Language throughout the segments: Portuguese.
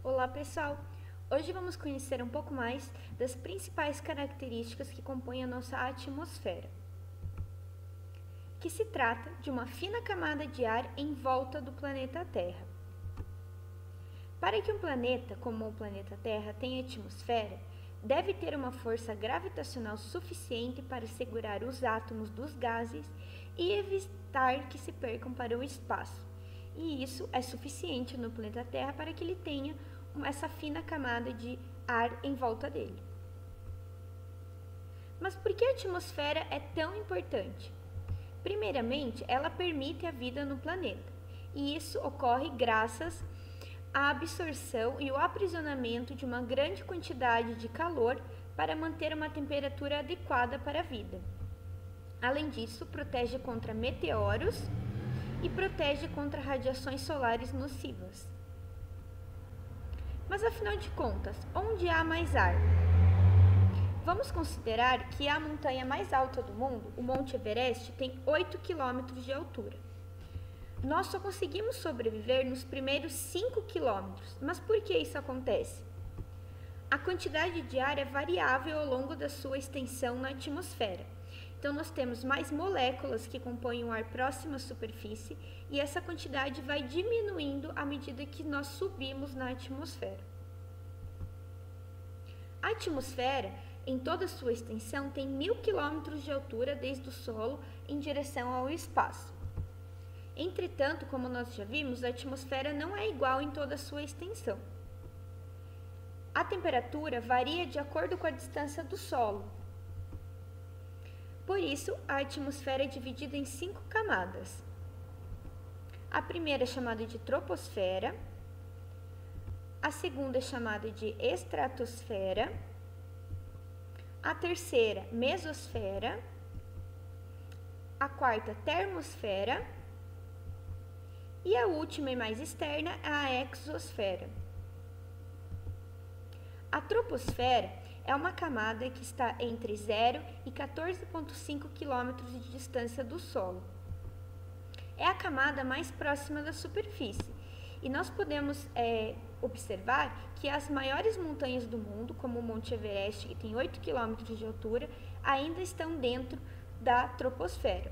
Olá pessoal! Hoje vamos conhecer um pouco mais das principais características que compõem a nossa atmosfera, que se trata de uma fina camada de ar em volta do planeta Terra. Para que um planeta, como o planeta Terra, tenha atmosfera, deve ter uma força gravitacional suficiente para segurar os átomos dos gases e evitar que se percam para o espaço. E isso é suficiente no planeta Terra para que ele tenha essa fina camada de ar em volta dele. Mas por que a atmosfera é tão importante? Primeiramente, ela permite a vida no planeta, e isso ocorre graças à absorção e o aprisionamento de uma grande quantidade de calor para manter uma temperatura adequada para a vida. Além disso, protege contra meteoros e protege contra radiações solares nocivas. Mas afinal de contas, onde há mais ar? Vamos considerar que a montanha mais alta do mundo, o Monte Everest, tem 8 km de altura. Nós só conseguimos sobreviver nos primeiros 5 km, mas por que isso acontece? A quantidade de ar é variável ao longo da sua extensão na atmosfera. Então, nós temos mais moléculas que compõem o ar próximo à superfície e essa quantidade vai diminuindo à medida que nós subimos na atmosfera. A atmosfera, em toda a sua extensão, tem 1000 km de altura desde o solo em direção ao espaço. Entretanto, como nós já vimos, a atmosfera não é igual em toda a sua extensão. A temperatura varia de acordo com a distância do solo. Por isso, a atmosfera é dividida em 5 camadas. A primeira é chamada de troposfera, a segunda é chamada de estratosfera, a terceira, mesosfera, a quarta, termosfera e a última e mais externa é a exosfera. A troposfera é uma camada que está entre 0 e 14,5 km de distância do solo. É a camada mais próxima da superfície e nós podemos observar que as maiores montanhas do mundo, como o Monte Everest, que tem 8 km de altura, ainda estão dentro da troposfera.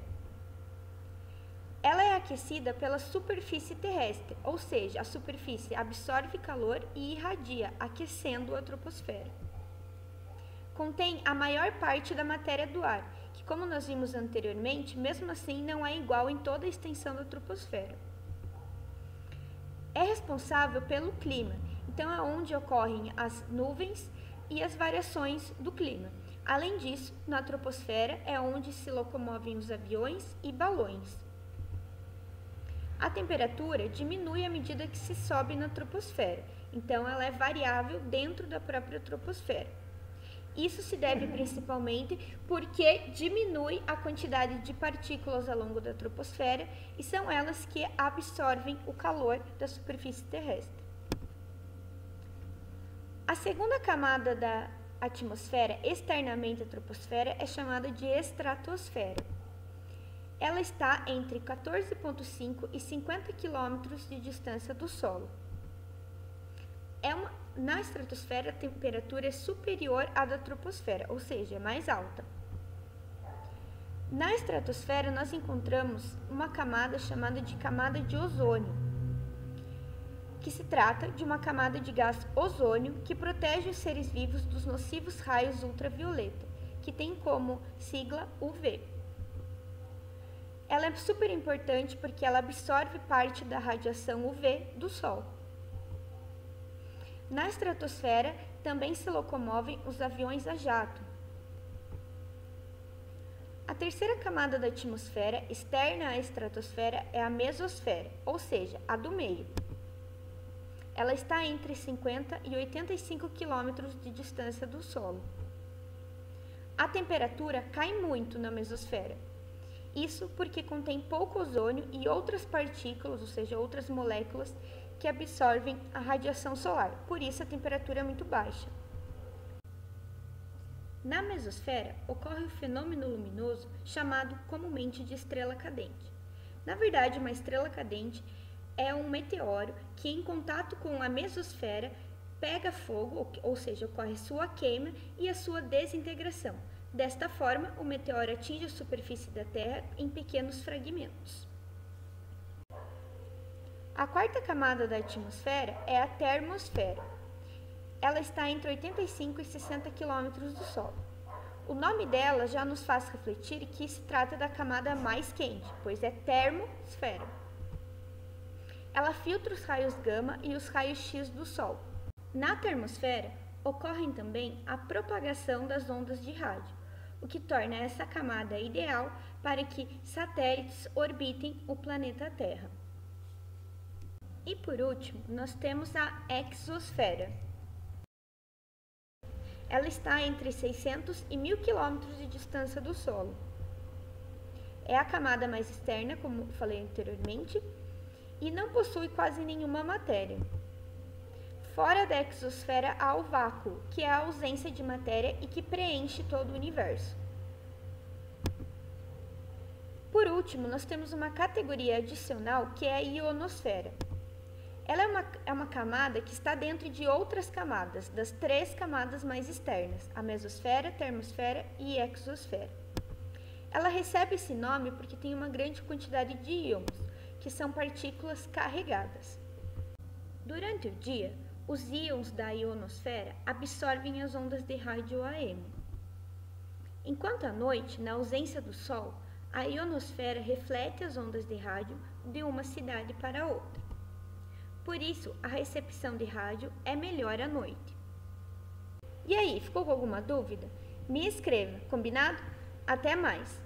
Ela é aquecida pela superfície terrestre, ou seja, a superfície absorve calor e irradia, aquecendo a troposfera. Contém a maior parte da matéria do ar, que, como nós vimos anteriormente, mesmo assim não é igual em toda a extensão da troposfera. É responsável pelo clima, então é onde ocorrem as nuvens e as variações do clima. Além disso, na troposfera é onde se locomovem os aviões e balões. A temperatura diminui à medida que se sobe na troposfera, então ela é variável dentro da própria troposfera. Isso se deve principalmente porque diminui a quantidade de partículas ao longo da troposfera e são elas que absorvem o calor da superfície terrestre. A segunda camada da atmosfera, externamente à troposfera, é chamada de estratosfera. Ela está entre 14,5 e 50 km de distância do solo. Na estratosfera, a temperatura é superior à da troposfera, ou seja, é mais alta. Na estratosfera, nós encontramos uma camada chamada de camada de ozônio, que se trata de uma camada de gás ozônio que protege os seres vivos dos nocivos raios ultravioleta, que tem como sigla UV. Ela é super importante porque ela absorve parte da radiação UV do Sol. Na estratosfera também se locomovem os aviões a jato. A terceira camada da atmosfera, externa à estratosfera, é a mesosfera, ou seja, a do meio. Ela está entre 50 e 85 km de distância do solo. A temperatura cai muito na mesosfera. Isso porque contém pouco ozônio e outras partículas, ou seja, outras moléculas, que absorvem a radiação solar, por isso a temperatura é muito baixa. Na mesosfera, ocorre o fenômeno luminoso chamado comumente de estrela cadente. Na verdade, uma estrela cadente é um meteoro que, em contato com a mesosfera, pega fogo, ou seja, ocorre sua queima e a sua desintegração. Desta forma, o meteoro atinge a superfície da Terra em pequenos fragmentos. A quarta camada da atmosfera é a termosfera. Ela está entre 85 e 60 quilômetros do Sol. O nome dela já nos faz refletir que se trata da camada mais quente, pois é termosfera. Ela filtra os raios gama e os raios X do Sol. Na termosfera, ocorrem também a propagação das ondas de rádio, o que torna essa camada ideal para que satélites orbitem o planeta Terra. E por último, nós temos a exosfera. Ela está entre 600 e 1000 quilômetros de distância do solo. É a camada mais externa, como falei anteriormente, e não possui quase nenhuma matéria. Fora da exosfera há o vácuo, que é a ausência de matéria e que preenche todo o universo. Por último, nós temos uma categoria adicional que é a ionosfera. Ela é uma camada que está dentro de outras camadas, das 3 camadas mais externas, a mesosfera, termosfera e exosfera. Ela recebe esse nome porque tem uma grande quantidade de íons, que são partículas carregadas. Durante o dia, os íons da ionosfera absorvem as ondas de rádio AM. Enquanto à noite, na ausência do Sol, a ionosfera reflete as ondas de rádio de uma cidade para outra. Por isso, a recepção de rádio é melhor à noite. E aí, ficou com alguma dúvida? Me escreva, combinado? Até mais!